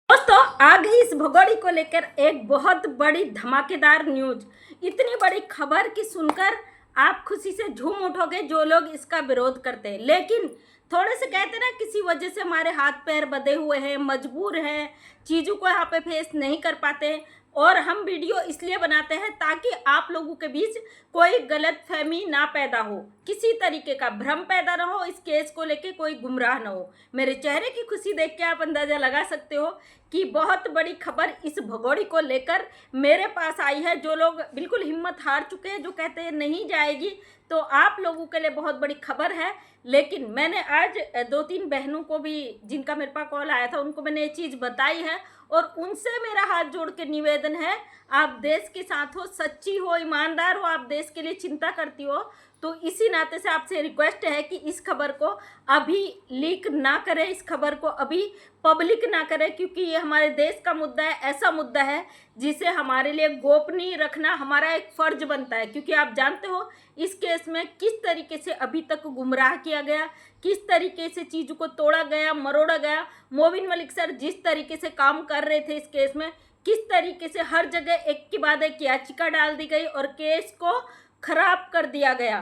दोस्तों, आ गई इस भगोड़ी को लेकर एक बहुत बड़ी धमाकेदार न्यूज। इतनी बड़ी खबर की सुनकर आप खुशी से झूम उठोगे जो लोग इसका विरोध करते हैं, लेकिन थोड़े से कहते हैं ना, किसी वजह से हमारे हाथ पैर बंधे हुए हैं, मजबूर हैं, चीज़ों को यहाँ पे फेस नहीं कर पाते। और हम वीडियो इसलिए बनाते हैं ताकि आप लोगों के बीच कोई गलत फहमी ना पैदा हो, किसी तरीके का भ्रम पैदा ना हो, इस केस को लेके कोई गुमराह ना हो। मेरे चेहरे की खुशी देख के आप अंदाज़ा लगा सकते हो कि बहुत बड़ी खबर इस भगोड़ी को लेकर मेरे पास आई है। जो लोग बिल्कुल हिम्मत हार चुके हैं, जो कहते हैं नहीं जाएगी, तो आप लोगों के लिए बहुत बड़ी खबर है। लेकिन मैंने आज 2-3 बहनों को भी, जिनका मेरे पास कॉल आया था, उनको मैंने ये चीज़ बताई है और उनसे मेरा हाथ जोड़ के निवेदन है, आप देश के साथ हो, सच्ची हो, ईमानदार हो, आप देश के लिए चिंता करती हो, तो इसी नाते से आपसे रिक्वेस्ट है कि इस खबर को अभी लीक ना करें, इस खबर को अभी पब्लिक ना करें, क्योंकि ये हमारे देश का मुद्दा है, ऐसा मुद्दा है जिसे हमारे लिए गोपनीय रखना हमारा एक फ़र्ज बनता है। क्योंकि आप जानते हो इस केस में किस तरीके से अभी तक गुमराह किया गया, किस तरीके से चीज़ों को तोड़ा गया, मरोड़ा गया। मोबिन मलिक सर जिस तरीके से काम कर रहे थे इस केस में, किस तरीके से हर जगह एक के बाद एक याचिका डाल दी गई और केस को खराब कर दिया गया।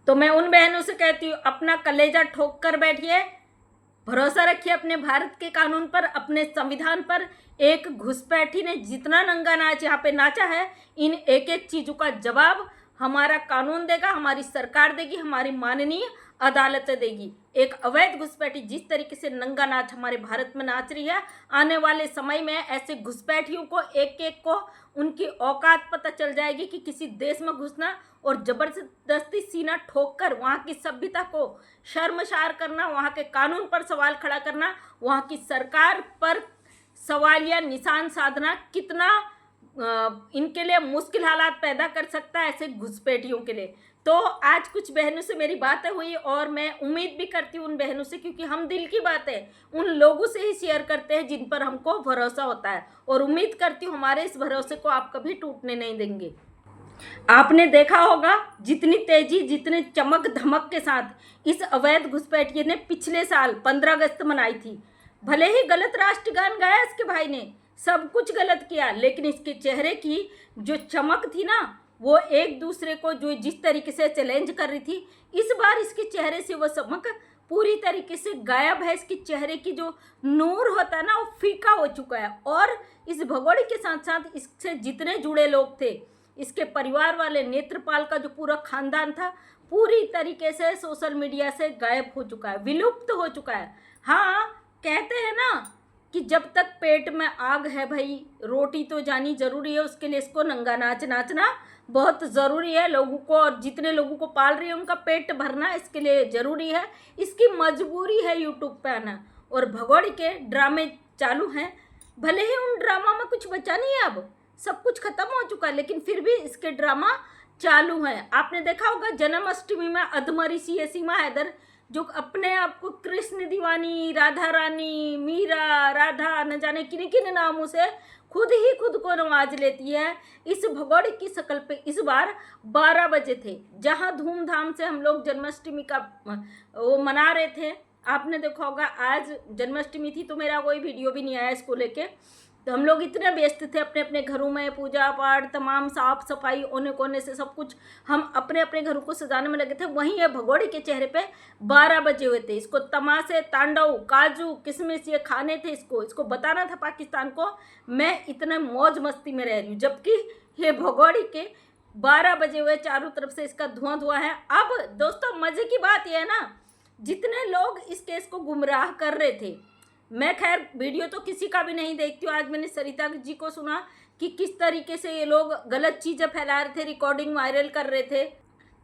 तो मैं उन बहनों से कहती हूँ, अपना कलेजा ठोक कर बैठिए, भरोसा रखिए अपने भारत के कानून पर, अपने संविधान पर। एक घुसपैठी ने जितना नंगा नाच यहाँ पे नाचा है, इन एक एक चीज़ों का जवाब हमारा कानून देगा, हमारी सरकार देगी, हमारी माननीय अदालतें देगी। एक अवैध घुसपैठी जिस तरीके से नंगा नाच हमारे भारत में नाच रही है, आने वाले समय में ऐसे घुसपैठियों को एक एक को उनकी औकात पता चल जाएगी कि किसी देश में घुसना और ज़बरदस्ती सीना ठोक कर वहाँ की सभ्यता को शर्मसार करना, वहाँ के कानून पर सवाल खड़ा करना, वहाँ की सरकार पर सवालिया निशान साधना कितना इनके लिए मुश्किल हालात पैदा कर सकता है ऐसे घुसपैठियों के लिए। तो आज कुछ बहनों से मेरी बातें हुई और मैं उम्मीद भी करती हूँ उन बहनों से, क्योंकि हम दिल की बातें उन लोगों से ही शेयर करते हैं जिन पर हमको भरोसा होता है, और उम्मीद करती हूँ हमारे इस भरोसे को आप कभी टूटने नहीं देंगे। आपने देखा होगा जितनी तेजी, जितने चमक धमक के साथ इस अवैध घुसपैठिए ने पिछले साल 15 अगस्त मनाई थी। भले ही गलत राष्ट्रगान गाया इसके भाई ने, सब कुछ गलत किया, लेकिन इसके चेहरे की जो चमक थी ना, वो एक दूसरे को जो जिस तरीके से चैलेंज कर रही थी, इस बार इसके चेहरे से वो चमक पूरी तरीके से गायब है। इसके चेहरे की जो नूर होता है ना, वो फीका हो चुका है। और इस भगोड़ी के साथ साथ इससे जितने जुड़े लोग थे, इसके परिवार वाले, नेत्रपाल का जो पूरा खानदान था, पूरी तरीके से सोशल मीडिया से गायब हो चुका है, विलुप्त हो चुका है। हाँ, कहते हैं ना कि जब तक पेट में आग है भाई, रोटी तो जानी जरूरी है, उसके लिए इसको नंगा नाच नाचना बहुत ज़रूरी है लोगों को, और जितने लोगों को पाल रही है उनका पेट भरना इसके लिए ज़रूरी है। इसकी मजबूरी है यूट्यूब पे आना, और भगोड़ी के ड्रामे चालू हैं। भले ही उन ड्रामा में कुछ बचा नहीं है, अब सब कुछ खत्म हो चुका है, लेकिन फिर भी इसके ड्रामा चालू हैं। आपने देखा होगा जन्माष्टमी में अधमरी सी है सीमा हैदर, जो अपने आप को कृष्ण दीवानी, राधा रानी, मीरा, राधा, न जाने किन किन नामों से खुद ही खुद को नवाज लेती है। इस भगोड़ी की शक्ल पे इस बार 12 बजे थे, जहां धूमधाम से हम लोग जन्माष्टमी का वो मना रहे थे। आपने देखा होगा आज जन्माष्टमी थी, तो मेरा कोई वीडियो भी नहीं आया इसको लेके। तो हम लोग इतने व्यस्त थे अपने अपने घरों में, पूजा पाठ, तमाम साफ सफाई, ओने कोने से सब कुछ हम अपने अपने घरों को सजाने में लगे थे। वहीं ये भगोड़ी के चेहरे पे 12 बजे हुए थे। इसको तमाशे, तांडव, काजू, किशमिश ये खाने थे, इसको बताना था पाकिस्तान को मैं इतने मौज मस्ती में रह रही हूँ, जबकि ये भगोड़ी के 12 बजे हुए, चारों तरफ से इसका धुआं धुआं है। अब दोस्तों, मज़े की बात यह है ना, जितने लोग इस केस को गुमराह कर रहे थे, मैं खैर वीडियो तो किसी का भी नहीं देखती हूँ। आज मैंने सरिता जी को सुना कि किस तरीके से ये लोग गलत चीज़ें फैला रहे थे, रिकॉर्डिंग वायरल कर रहे थे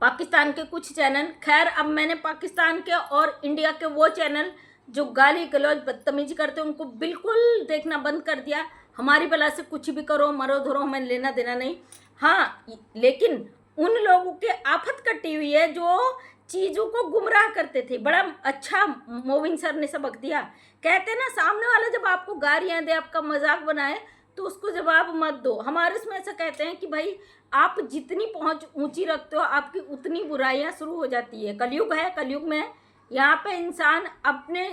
पाकिस्तान के कुछ चैनल। खैर, अब मैंने पाकिस्तान के और इंडिया के वो चैनल जो गाली गलौज बदतमीजी करते हैं उनको बिल्कुल देखना बंद कर दिया। हमारी बला से कुछ भी करो, मरो धरो, हमें लेना देना नहीं। हाँ, लेकिन उन लोगों के आफत कटी हुई है जो चीज़ों को गुमराह करते थे। बड़ा अच्छा मोबिन सर ने सबक दिया। कहते हैं ना, सामने वाला जब आपको गालियाँ दे, आपका मजाक बनाए, तो उसको जवाब मत दो। हमारे उसमें ऐसा कहते हैं कि भाई आप जितनी पहुँच ऊंची रखते हो, आपकी उतनी बुराइयाँ शुरू हो जाती है। कलयुग है, कलयुग में यहाँ पे इंसान अपने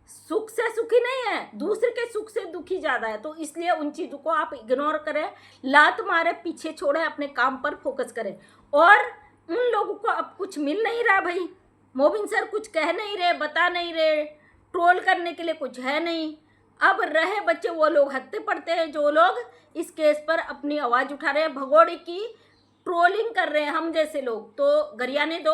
सुख से सुखी नहीं है, दूसरे के सुख से दुखी ज़्यादा है। तो इसलिए उन चीज़ों को आप इग्नोर करें, लात मारे पीछे छोड़ें, अपने काम पर फोकस करें। और उन लोगों को अब कुछ मिल नहीं रहा भाई, मोबिन सर कुछ कह नहीं रहे, बता नहीं रहे, ट्रोल करने के लिए कुछ है नहीं। अब रहे बच्चे वो लोग हत्ते पड़ते हैं जो लोग इस केस पर अपनी आवाज़ उठा रहे हैं, भगोड़े की ट्रोलिंग कर रहे हैं हम जैसे लोग। तो गरियाने दो,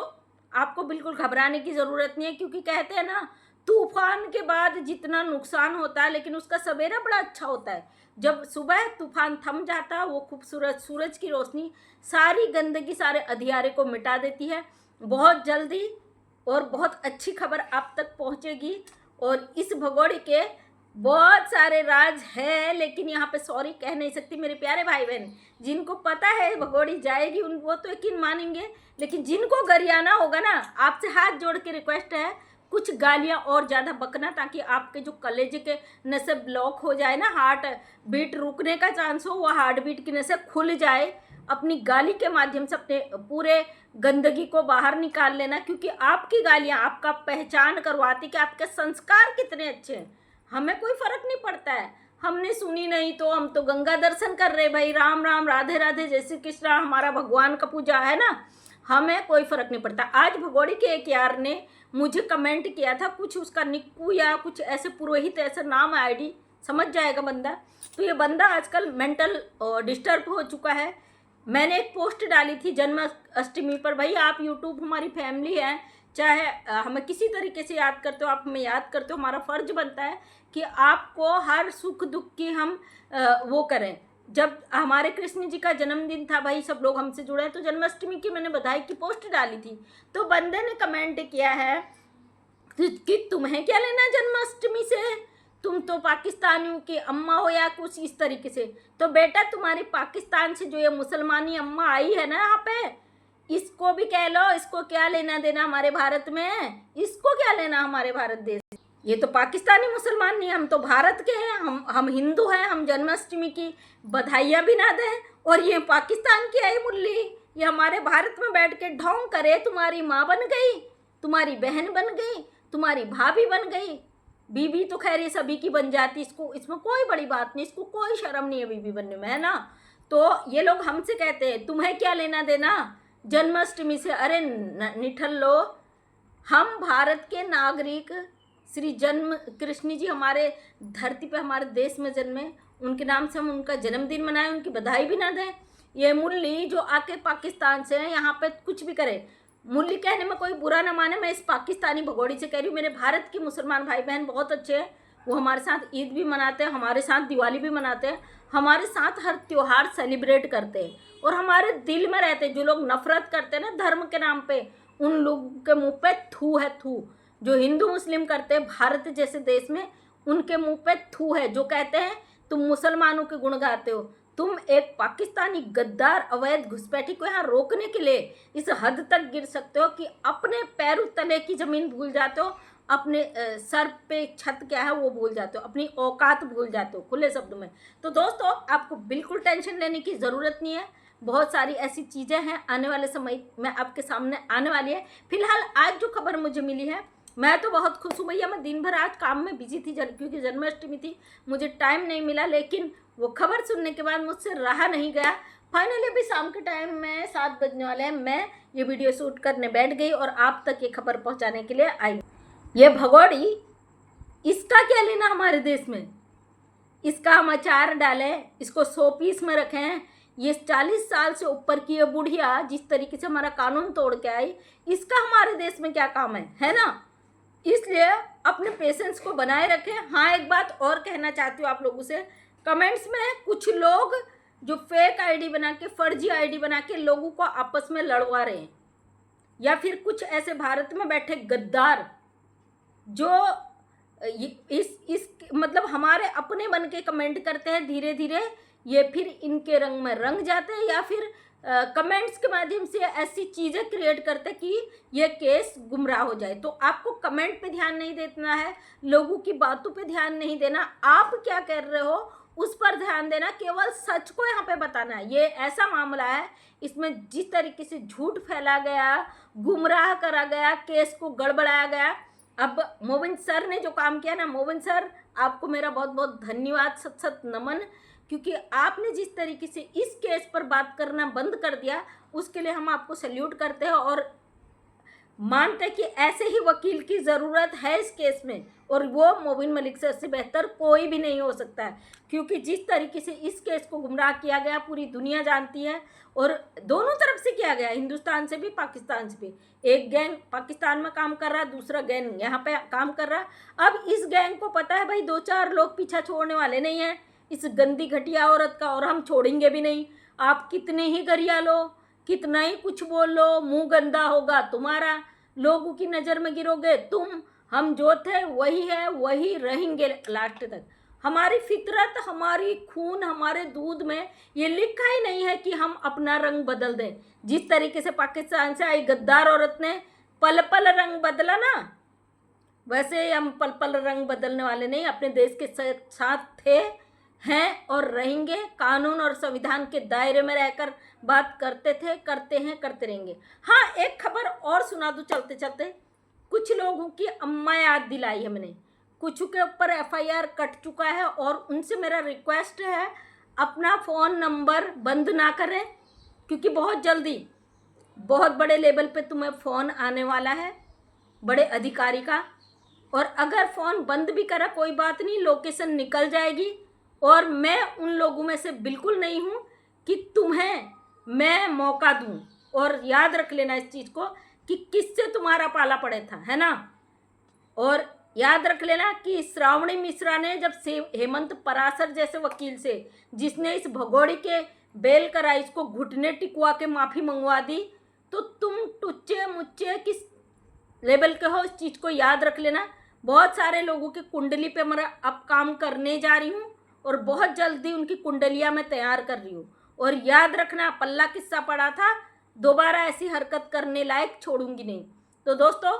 आपको बिल्कुल घबराने की ज़रूरत नहीं है, क्योंकि कहते हैं ना, तूफान के बाद जितना नुकसान होता है लेकिन उसका सवेरा बड़ा अच्छा होता है। जब सुबह तूफान थम जाता है, वो खूबसूरत सूरज की रोशनी सारी गंदगी, सारे अंधियारे को मिटा देती है। बहुत जल्दी और बहुत अच्छी खबर आप तक पहुंचेगी। और इस भगोड़े के बहुत सारे राज है, लेकिन यहाँ पे सॉरी कह नहीं सकती मेरे प्यारे भाई बहन। जिनको पता है भगोड़ी जाएगी उन वो तो यकीन मानेंगे, लेकिन जिनको गरियाना होगा ना, आपसे हाथ जोड़ के रिक्वेस्ट है, कुछ गालियाँ और ज़्यादा बकना, ताकि आपके जो कलेजे के नसें ब्लॉक हो जाए ना, हार्ट बीट रुकने का चांस हो, वह हार्ट बीट की नसें खुल जाए। अपनी गाली के माध्यम से अपने पूरे गंदगी को बाहर निकाल लेना, क्योंकि आपकी गालियाँ आपका पहचान करवाती कि आपके संस्कार कितने अच्छे हैं। हमें कोई फर्क नहीं पड़ता है, हमने सुनी नहीं तो हम तो गंगा दर्शन कर रहे भाई, राम राम राधे राधे जय श्री कृष्ण, हमारा भगवान का पूजा है ना, हमें कोई फ़र्क नहीं पड़ता। आज भगोड़ी के एक यार ने मुझे कमेंट किया था, कुछ उसका निक्कू या कुछ ऐसे पुरोहित ऐसा नाम है, आईडी समझ जाएगा बंदा। तो ये बंदा आजकल मेंटल डिस्टर्ब हो चुका है। मैंने एक पोस्ट डाली थी जन्माष्टमी पर, भाई आप यूट्यूब हमारी फैमिली है, चाहे हमें किसी तरीके से याद करते हो, आप हमें याद करते हो, हमारा फ़र्ज बनता है कि आपको हर सुख दुख की हम वो करें। जब हमारे कृष्ण जी का जन्मदिन था भाई, सब लोग हमसे जुड़े, तो जन्माष्टमी की मैंने बधाई की पोस्ट डाली थी। तो बंदे ने कमेंट किया है कि तुम्हें क्या लेना जन्माष्टमी से, तुम तो पाकिस्तानियों की अम्मा हो या कुछ इस तरीके से। तो बेटा तुम्हारी पाकिस्तान से जो ये मुसलमानी अम्मा आई है ना यहाँ पे, इसको भी कह लो, इसको क्या लेना देना हमारे भारत में, इसको क्या लेना हमारे भारत देश। ये तो पाकिस्तानी मुसलमान नहीं, हम तो भारत के हैं, हम हिंदू हैं। हम जन्माष्टमी की बधाइयाँ भी ना दें, और ये पाकिस्तान की आई मुल्ली, ये हमारे भारत में बैठ के ढोंग करे, तुम्हारी माँ बन गई, तुम्हारी बहन बन गई, तुम्हारी भाभी बन गई। बीबी तो खैर ये सभी की बन जाती, इसको इसमें कोई बड़ी बात नहीं, इसको कोई शर्म नहीं है बीबी बनने में, है ना। तो ये लोग हमसे कहते हैं तुम्हें क्या लेना देना जन्माष्टमी से। अरे निठल लो, हम भारत के नागरिक, श्री जन्म कृष्ण जी हमारे धरती पे हमारे देश में जन्मे, उनके नाम से हम उनका जन्मदिन मनाएं, उनकी बधाई भी ना दें। ये मुल्ली जो आके पाकिस्तान से हैं यहाँ पे कुछ भी करे, मुल्ली कहने में कोई बुरा ना माने, मैं इस पाकिस्तानी भगोड़ी से कह रही हूँ। मेरे भारत के मुसलमान भाई बहन बहुत अच्छे हैं, वो हमारे साथ ईद भी मनाते हैं, हमारे साथ दिवाली भी मनाते हैं, हमारे साथ हर त्यौहार सेलिब्रेट करते हैं, और हमारे दिल में रहते हैं। जो लोग नफरत करते हैं ना धर्म के नाम पे, उन लोगों के मुँह पे थू है, थू। जो हिंदू मुस्लिम करते हैं भारत जैसे देश में, उनके मुंह पे थू है। जो कहते हैं तुम मुसलमानों के गुण गाते हो, तुम एक पाकिस्तानी गद्दार अवैध घुसपैठी को यहाँ रोकने के लिए इस हद तक गिर सकते हो कि अपने पैरों तले की ज़मीन भूल जाते हो, अपने सर पे छत क्या है वो भूल जाते हो, अपनी औकात भूल जाते हो खुले शब्दों में। तो दोस्तों आपको बिल्कुल टेंशन लेने की ज़रूरत नहीं है, बहुत सारी ऐसी चीज़ें हैं आने वाले समय में आपके सामने आने वाली है। फिलहाल आज जो खबर मुझे मिली है, मैं तो बहुत खुश हूँ भैया। मैं दिन भर आज काम में बिजी थी क्योंकि जन्माष्टमी थी, मुझे टाइम नहीं मिला, लेकिन वो खबर सुनने के बाद मुझसे रहा नहीं गया। फाइनली अभी शाम के टाइम में 7 बजने वाले हैं, मैं ये वीडियो शूट करने बैठ गई और आप तक ये खबर पहुँचाने के लिए आई। ये भगोड़ी, इसका क्या लेना हमारे देश में, इसका हम अचार डालें, इसको 100 पीस में रखें। ये 40 साल से ऊपर की ये बुढ़िया जिस तरीके से हमारा कानून तोड़ के आई, इसका हमारे देश में क्या काम है ना। इसलिए अपने पेशेंस को बनाए रखें। हाँ, एक बात और कहना चाहती हूँ आप लोगों से, कमेंट्स में कुछ लोग जो फेक आईडी बना के, फर्जी आईडी बना के लोगों को आपस में लड़वा रहे हैं, या फिर कुछ ऐसे भारत में बैठे गद्दार जो इस मतलब हमारे अपने बन के कमेंट करते हैं, धीरे धीरे ये फिर इनके रंग में रंग जाते हैं, या फिर कमेंट्स के माध्यम से ऐसी चीज़ें क्रिएट करते कि ये केस गुमराह हो जाए। तो आपको कमेंट पे ध्यान नहीं देना है, लोगों की बातों पे ध्यान नहीं देना, आप क्या कर रहे हो उस पर ध्यान देना, केवल सच को यहाँ पे बताना है। ये ऐसा मामला है, इसमें जिस तरीके से झूठ फैला गया, गुमराह करा गया, केस को गड़बड़ाया गया, अब मोविन सर ने जो काम किया ना, मोविन सर आपको मेरा बहुत बहुत धन्यवाद, सत सत नमन, क्योंकि आपने जिस तरीके से इस केस पर बात करना बंद कर दिया उसके लिए हम आपको सल्यूट करते हैं और मानते हैं कि ऐसे ही वकील की ज़रूरत है इस केस में, और वो मोबिन मलिक सर से बेहतर कोई भी नहीं हो सकता है, क्योंकि जिस तरीके से इस केस को गुमराह किया गया पूरी दुनिया जानती है, और दोनों तरफ से किया गया, हिंदुस्तान से भी पाकिस्तान से भी। एक गैंग पाकिस्तान में काम कर रहा है, दूसरा गैंग यहाँ पे काम कर रहा है। अब इस गैंग को पता है भाई 2-4 लोग पीछा छोड़ने वाले नहीं हैं इस गंदी घटिया औरत का, और हम छोड़ेंगे भी नहीं। आप कितने ही गरिया लो, कितना ही कुछ बोल लो, मुंह गंदा होगा तुम्हारा, लोगों की नज़र में गिरोगे तुम। हम जो थे वही है, वही रहेंगे लास्ट तक। हमारी फितरत, हमारी खून, हमारे दूध में ये लिखा ही नहीं है कि हम अपना रंग बदल दें। जिस तरीके से पाकिस्तान से आई गद्दार औरत ने पल पल रंग बदला ना, वैसे हम पल पल रंग बदलने वाले नहीं, अपने देश के साथ थे, हैं और रहेंगे। कानून और संविधान के दायरे में रहकर बात करते थे, करते हैं, करते रहेंगे। हाँ, एक खबर और सुना दूं चलते चलते। कुछ लोगों की अम्मा याद दिलाई है मैंने, कुछ के ऊपर FIR कट चुका है, और उनसे मेरा रिक्वेस्ट है अपना फ़ोन नंबर बंद ना करें, क्योंकि बहुत जल्दी बहुत बड़े लेवल पे तुम्हें फ़ोन आने वाला है, बड़े अधिकारी का। और अगर फ़ोन बंद भी करा कोई बात नहीं, लोकेशन निकल जाएगी, और मैं उन लोगों में से बिल्कुल नहीं हूँ कि तुम्हें मैं मौका दूँ। और याद रख लेना इस चीज़ को कि किससे तुम्हारा पाला पड़े था, है ना। और याद रख लेना कि श्रावणी मिश्रा ने जब से हेमंत पराशर जैसे वकील से, जिसने इस भगोड़ी के बेल कराई, इसको घुटने टिकवा के माफ़ी मंगवा दी, तो तुम टुच्चे मुच्चे किस लेवल के हो, इस चीज़ को याद रख लेना। बहुत सारे लोगों की कुंडली पे मैं अब काम करने जा रही हूँ, और बहुत जल्दी उनकी कुंडलियाँ मैं तैयार कर रही हूँ। और याद रखना, पल्ला किस्सा पड़ा था, दोबारा ऐसी हरकत करने लायक छोड़ूंगी नहीं। तो दोस्तों,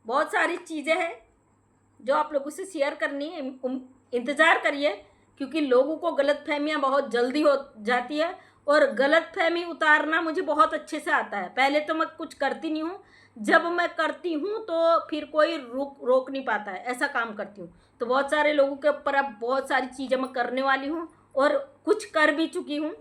बहुत सारी चीज़ें हैं जो आप लोगों से शेयर करनी है, इंतज़ार करिए, क्योंकि लोगों को गलतफहमियां बहुत जल्दी हो जाती है, और गलतफहमी उतारना मुझे बहुत अच्छे से आता है। पहले तो मैं कुछ करती नहीं हूँ, जब मैं करती हूँ तो फिर कोई रोक नहीं पाता है, ऐसा काम करती हूँ। तो बहुत सारे लोगों के ऊपर अब बहुत सारी चीज़ें मैं करने वाली हूँ, और कुछ कर भी चुकी हूँ।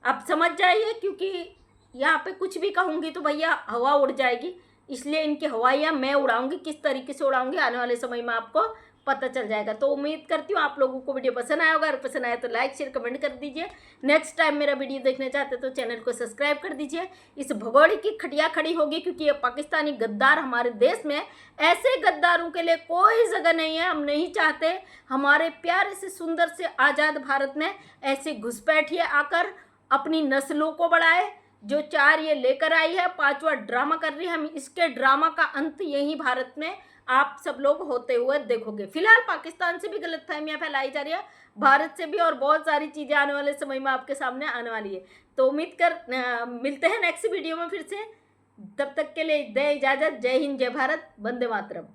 आप समझ जाइए, क्योंकि यहाँ पे कुछ भी कहूँगी तो भैया हवा उड़ जाएगी, इसलिए इनकी हवाइयाँ मैं उड़ाऊँगी। किस तरीके से उड़ाऊँगी आने वाले समय में आपको पता चल जाएगा। तो उम्मीद करती हूँ आप लोगों को वीडियो पसंद आया होगा। अगर पसंद आया तो लाइक शेयर कमेंट कर दीजिए। नेक्स्ट टाइम मेरा वीडियो देखना चाहते तो चैनल को सब्सक्राइब कर दीजिए। इस भगोड़ी की खटिया खड़ी होगी, क्योंकि ये पाकिस्तानी गद्दार हमारे देश में, ऐसे गद्दारों के लिए कोई जगह नहीं है। हम नहीं चाहते हमारे प्यारे से सुंदर से आज़ाद भारत में ऐसे घुसपैठिए आकर अपनी नस्लों को बढ़ाए। जो 4 ये लेकर आई है, 5वां ड्रामा कर रही है, हम इसके ड्रामा का अंत यही भारत में आप सब लोग होते हुए देखोगे। फिलहाल पाकिस्तान से भी गलतफहमियां फैलाई जा रही है, भारत से भी, और बहुत सारी चीज़ें आने वाले समय में आपके सामने आने वाली है। तो उम्मीद कर मिलते हैं नेक्स्ट वीडियो में फिर से। तब तक के लिए दे इजाज़त। जय हिंद, जय भारत, वंदे मातरम।